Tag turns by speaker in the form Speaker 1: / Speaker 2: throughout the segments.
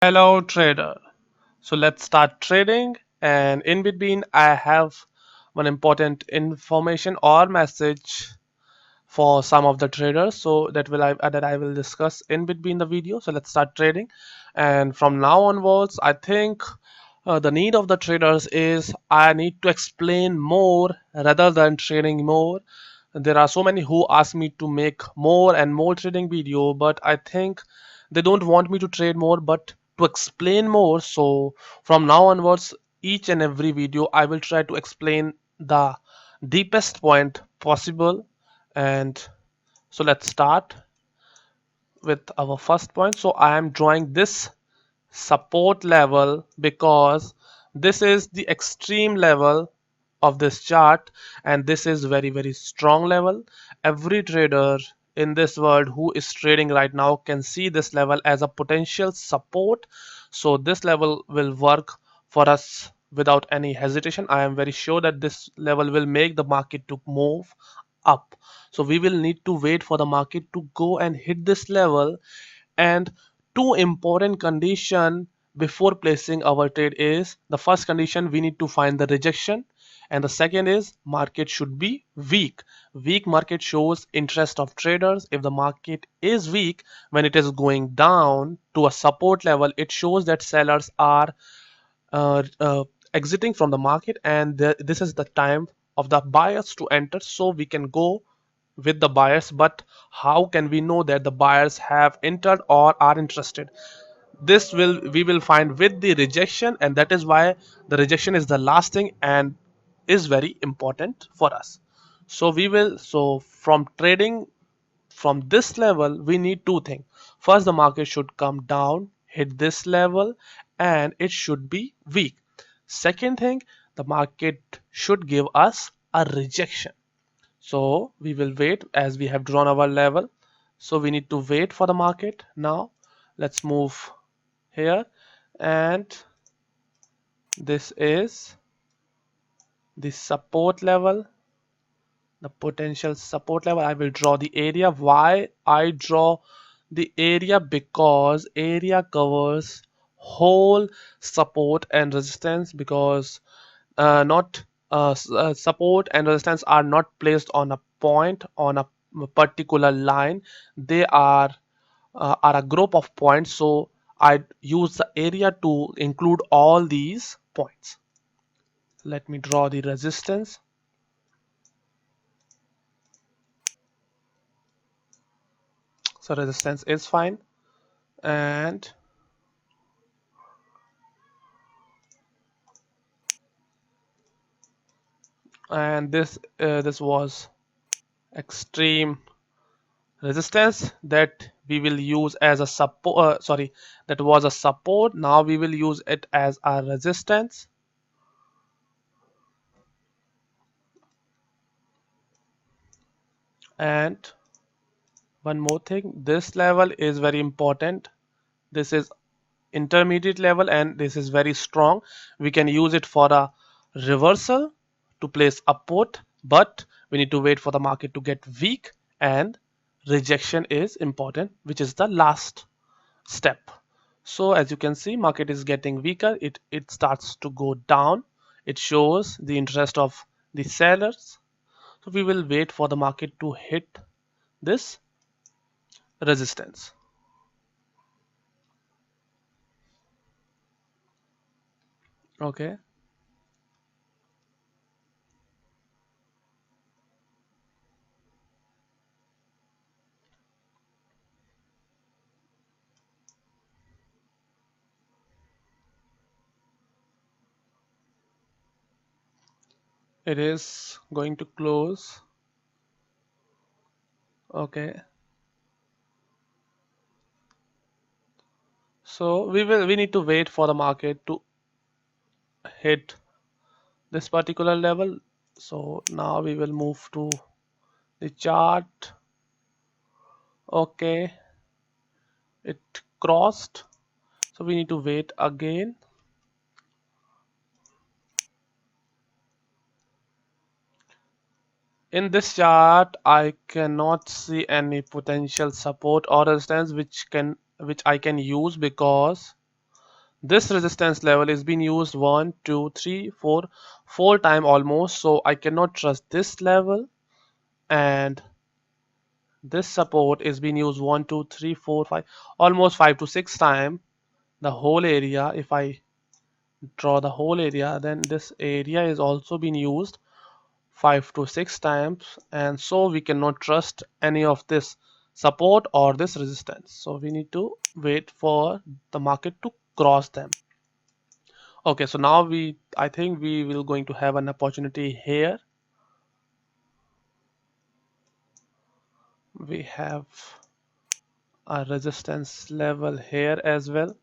Speaker 1: Hello trader. So let's start trading, and in between I have one important information or message for some of the traders, so that I will discuss in between the video. So let's start trading, and from now onwards I think the need of the traders is I need to explain more rather than trading more. There are so many who ask me to make more and more trading video, but I think they don't want me to trade more but to explain more. So from now onwards, each and every video I will try to explain the deepest point possible. And so let's start with our first point. So I am drawing this support level because this is the extreme level of this chart, and this is very strong level. Every trader in this world who is trading right now can see this level as a potential support. So this level will work for us without any hesitation. I am very sure that this level will make the market to move up. So we will need to wait for the market to go and hit this level. And two important condition before placing our trade is: the first condition, we need to find the rejection, and the second is market should be weak. Weak market shows interest of traders. If the market is weak, when it is going down to a support level, it shows that sellers are uh, uh, exiting from the market, and this is the time of the buyers to enter, so we can go with the buyers. But how can we know that the buyers have entered or are interested? This will we will find with the rejection, and that is why the rejection is the last thing and is very important for us. So from trading from this level, we need two things. First, the market should come down, hit this level, and it should be weak. Second thing, the market should give us a rejection. So we will wait as we have drawn our level. So we need to wait for the market. Now let's move here, and this is the support level, the potential support level. I will draw the area. Why I draw the area? Because area covers whole support and resistance, because not support and resistance are not placed on a point, on a particular line. They are a group of points, so I use the area to include all these points. Let me draw the resistance. So resistance is fine, and this was extreme resistance that we will use as a support. Sorry, that was a support. Now we will use it as a resistance. And one more thing, this level is very important. This is intermediate level, and this is very strong. We can use it for a reversal to place a put, but we need to wait for the market to get weak, and rejection is important, which is the last step. So as you can see, market is getting weaker. It starts to go down. It shows the interest of the sellers. So we will wait for the market to hit this resistance. Okay. It is going to close. Okay. So we need to wait for the market to hit this particular level. So now we will move to the chart. Okay, it crossed, so we need to wait again. In this chart I cannot see any potential support or resistance which I can use, because this resistance level is being used 1 2 3 4 time almost, so I cannot trust this level. And this support is being used 1 2 3 4 5, almost 5 to 6 times. The whole area, if I draw the whole area, then this area is also being used 5 to 6 times, and so we cannot trust any of this support or this resistance, so we need to wait for the market to cross them. Okay, so now I think we will going to have an opportunity here. We have a resistance level here as well,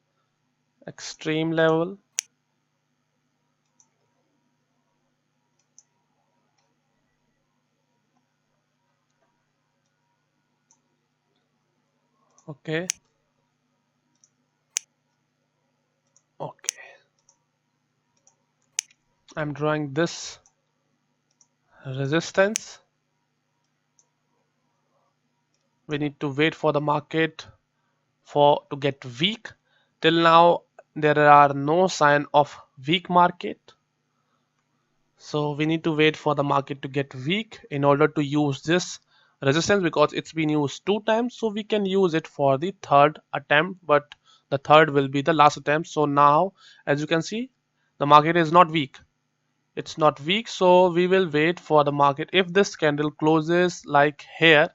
Speaker 1: extreme level. Okay, okay, I'm drawing this resistance. We need to wait for the market for to get weak. Till now there are no sign of weak market, so we need to wait for the market to get weak in order to use this resistance, because it's been used 2 times, so we can use it for the third attempt, but the third will be the last attempt. So now, as you can see, the market is not weak. It's not weak, so we will wait for the market. If this candle closes like here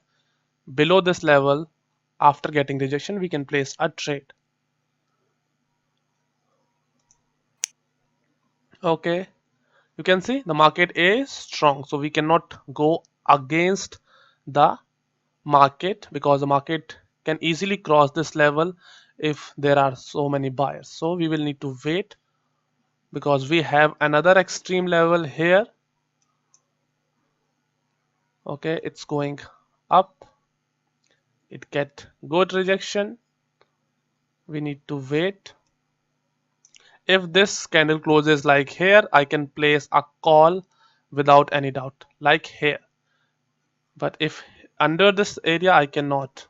Speaker 1: below this level after getting rejection, we can place a trade. Okay, you can see the market is strong, so we cannot go against the market, because the market can easily cross this level if there are so many buyers. So we will need to wait, because we have another extreme level here. Okay, it's going up, it get good rejection. We need to wait. If this candle closes like here, I can place a call without any doubt, like here. But if under this area, I cannot.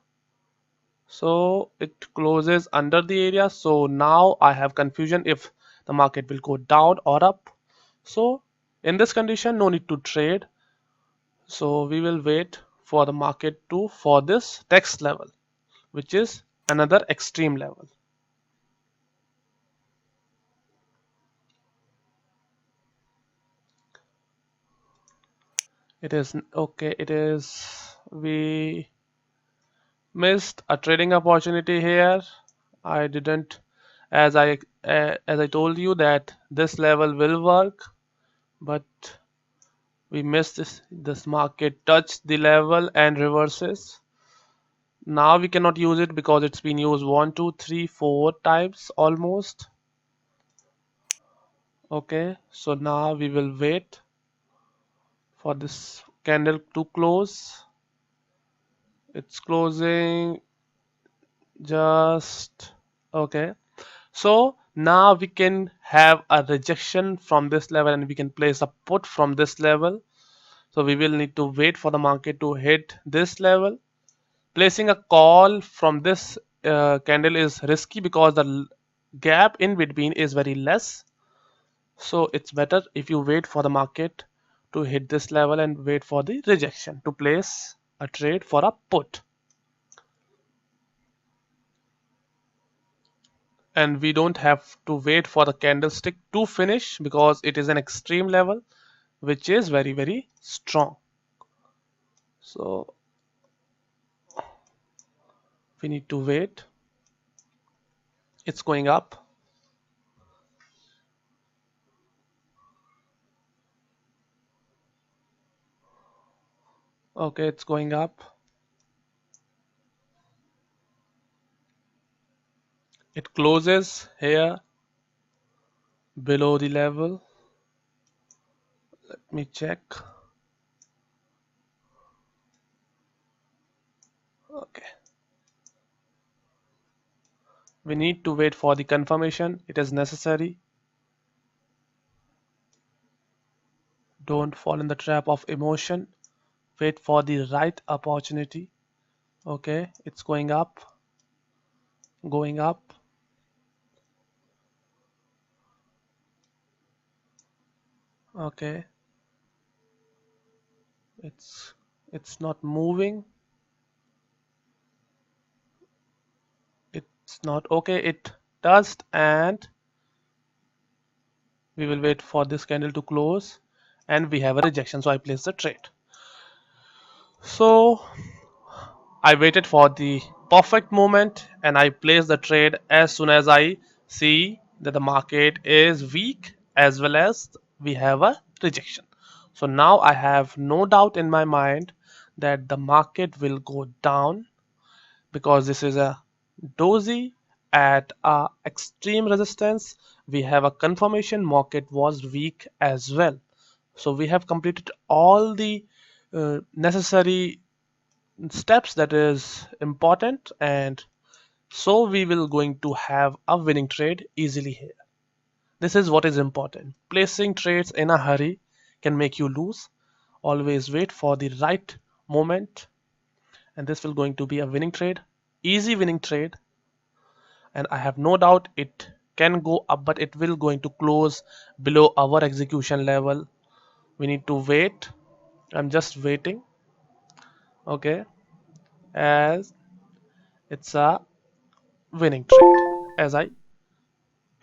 Speaker 1: So it closes under the area. So now I have confusion if the market will go down or up. So in this condition, no need to trade. So we will wait for the market to for this next level, which is another extreme level. It is okay. It is, we missed a trading opportunity here. I didn't, as I told you that this level will work, but we missed this market touched the level and reverses. Now we cannot use it because it's been used 1 2 3 4 times almost. Okay, so now we will wait for this candle to close. It's closing just okay. So now we can have a rejection from this level, and we can place a put from this level. So we will need to wait for the market to hit this level. Placing a call from this candle is risky, because the gap in between is very less. So it's better if you wait for the market to hit this level and wait for the rejection to place a trade for a put. And we don't have to wait for the candlestick to finish, because it is an extreme level which is very strong. So we need to wait. It's going up. Okay, it's going up. It closes here below the level. Let me check. Okay, we need to wait for the confirmation. It is necessary. Don't fall in the trap of emotion. wait for the right opportunity. Okay, it's going up, going up. Okay, it's it's not moving. It's not okay. It does, and we will wait for this candle to close, and we have a rejection. So I place the trade. So I waited for the perfect moment and I placed the trade as soon as I see that the market is weak as well as we have a rejection. So now I have no doubt in my mind that the market will go down because this is a doji at a extreme resistance. We have a confirmation market was weak as well. So we have completed all the necessary steps that is important, and so we will going to have a winning trade easily here. This is what is important. Placing trades in a hurry can make you lose. Always wait for the right moment, and this will going to be a winning trade, easy winning trade, and I have no doubt it can go up, but it will going to close below our execution level. We need to wait. I'm just waiting. Okay, as it's a winning trade as I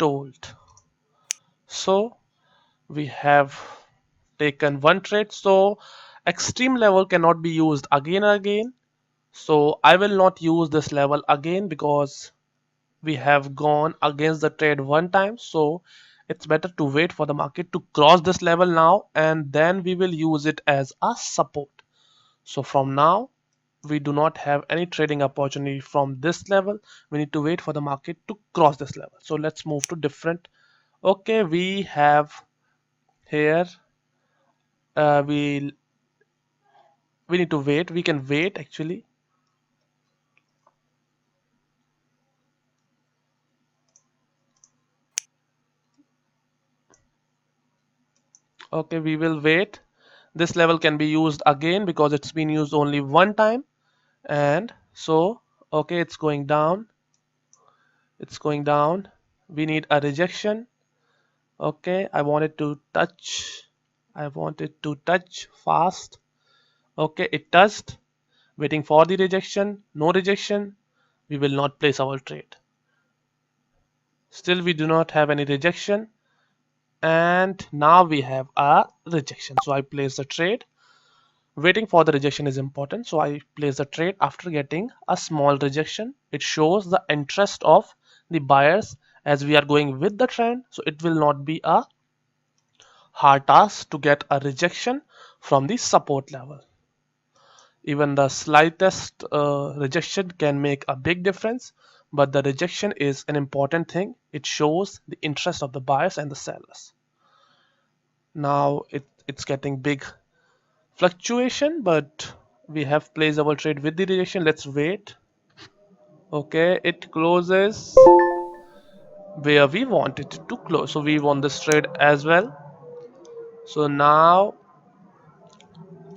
Speaker 1: told. So we have taken one trade, so extreme level cannot be used again and again. So I will not use this level again because we have gone against the trade one time. So it's better to wait for the market to cross this level now, and then we will use it as a support. So from now we do not have any trading opportunity from this level. We need to wait for the market to cross this level. So let's move to different. Okay, we have here we need to wait. We can wait actually. Okay, we will wait. This level can be used again because it's been used only one time, and so okay, it's going down. It's going down. We need a rejection. Okay, I wanted to touch. I wanted to touch fast. Okay, it touched. Waiting for the rejection. No rejection. We will not place our trade. Still, we do not have any rejection, and now we have a rejection. So I place the trade. Waiting for the rejection is important, so I place the trade after getting a small rejection. It shows the interest of the buyers as we are going with the trend, so it will not be a hard task to get a rejection from the support level. Even the slightest rejection can make a big difference, but the rejection is an important thing. It shows the interest of the buyers and the sellers. Now it's getting big fluctuation, but we have placed our trade with the rejection. Let's wait. Okay, it closes where we want it to close, so we want this trade as well. So now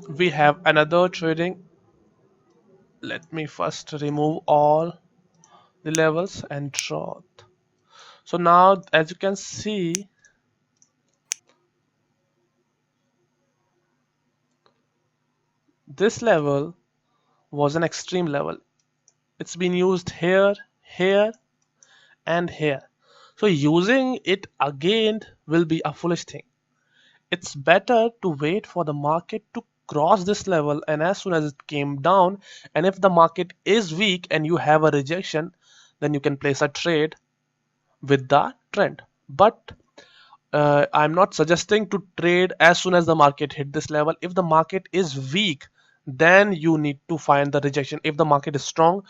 Speaker 1: we have another trading. Let me first remove all the levels and draw. So now as you can see, this level was an extreme level. It's been used here, here, and here. So using it again will be a foolish thing. It's better to wait for the market to cross this level, and as soon as it came down, and if the market is weak and you have a rejection, then you can place a trade with the trend. But I'm not suggesting to trade as soon as the market hit this level. If the market is weak, then you need to find the rejection. If the market is strong,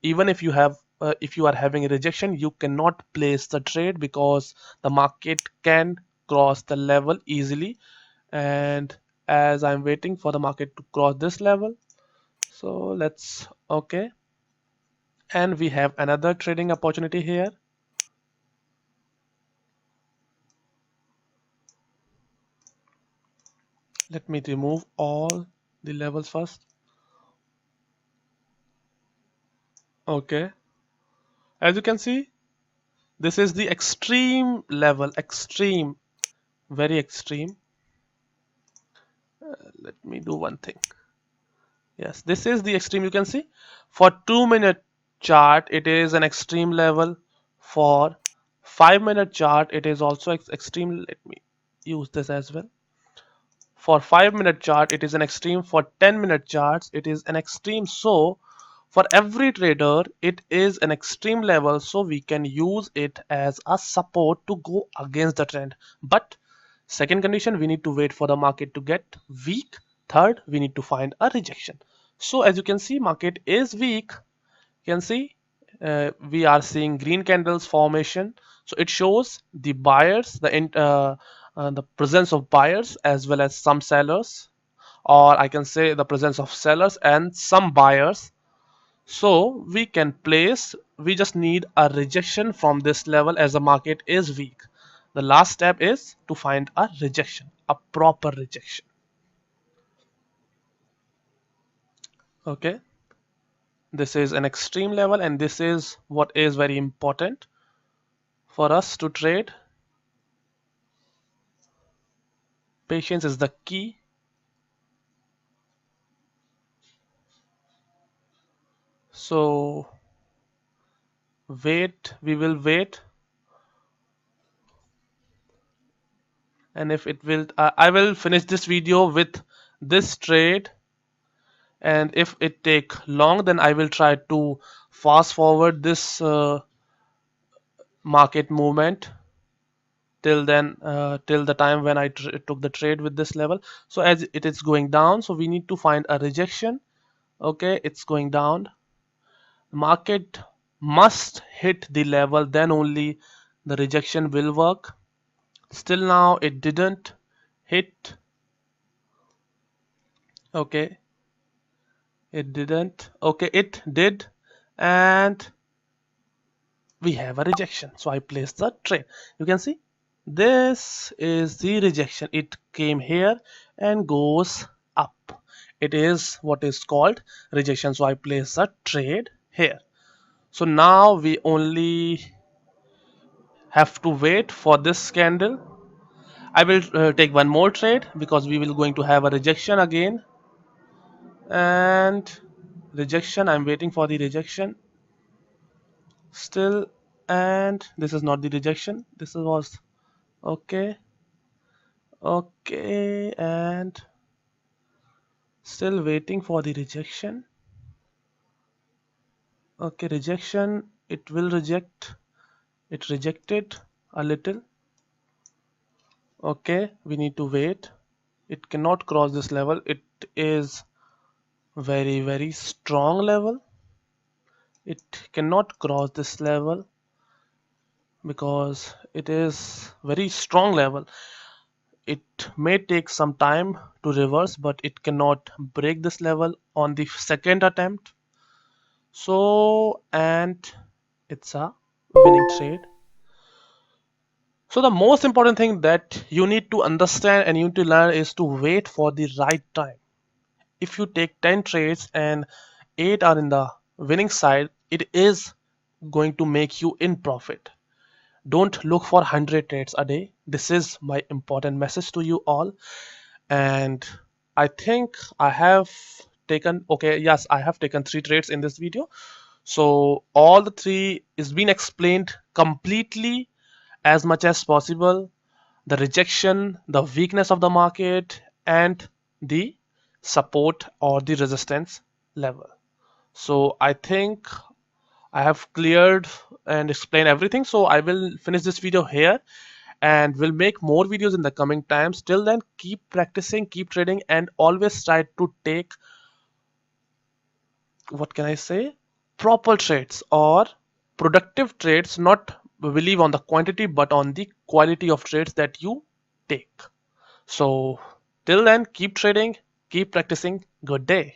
Speaker 1: even if you have if you are having a rejection, you cannot place the trade because the market can cross the level easily. And as I'm waiting for the market to cross this level, so let's okay, and we have another trading opportunity here. Let me remove all the levels first. Okay, as you can see, this is the extreme level, extreme, very extreme. Let me do one thing. Yes, this is the extreme. You can see for 2 minute chart it is an extreme level. For 5 minute chart it is also extreme. Let me use this as well. For 5 minute chart it is an extreme. For 10 minute charts it is an extreme. So for every trader it is an extreme level, so we can use it as a support to go against the trend. But second condition, we need to wait for the market to get weak. Third, we need to find a rejection. So as you can see, market is weak. You can see we are seeing green candles formation, so it shows the buyers, the presence of buyers as well as some sellers, or I can say the presence of sellers and some buyers. So we just need a rejection from this level as the market is weak. The last step is to find a rejection, a proper rejection. Okay, this is an extreme level, and this is what is very important for us to trade. Patience is the key. So we will wait, and if it will, I will finish this video with this trade, and if it take long, then I will try to fast forward this market movement till the time when I took the trade with this level. So as it is going down, so we need to find a rejection. Okay, it's going down. Market must hit the level, then only the rejection will work. Still now it didn't hit. Okay, it didn't. Okay, it did, and we have a rejection. So I place the trade. You can see this is the rejection. It came here and goes up. It is what is called rejection. So I place a trade here. So now we only have to wait for this candle. I will take one more trade because we will going to have a rejection again, and rejection. I'm waiting for the rejection still, and this is not the rejection. This was okay. Okay, and still waiting for the rejection. Okay, rejection. It will reject. It rejected a little. Okay, we need to wait. It cannot cross this level. It is very, very strong level. It cannot cross this level because it is very strong level. It may take some time to reverse, but it cannot break this level on the second attempt. So, and it's a winning trade. So the most important thing that you need to understand and you need to learn is to wait for the right time. If you take 10 trades and 8 are in the winning side, it is going to make you in profit. Don't look for 100 trades a day. This is my important message to you all. And I think I have taken, okay, yes, I have taken 3 trades in this video. So all the 3 is being explained completely as much as possible. The rejection, the weakness of the market, and the support or the resistance level. So I think I have cleared and explained everything. So I will finish this video here and will make more videos in the coming times. Till then, keep practicing, keep trading, and always try to take, what can I say, proper trades or productive trades. Not believe on the quantity but on the quality of trades that you take. So till then, keep trading, keep practicing. Good day.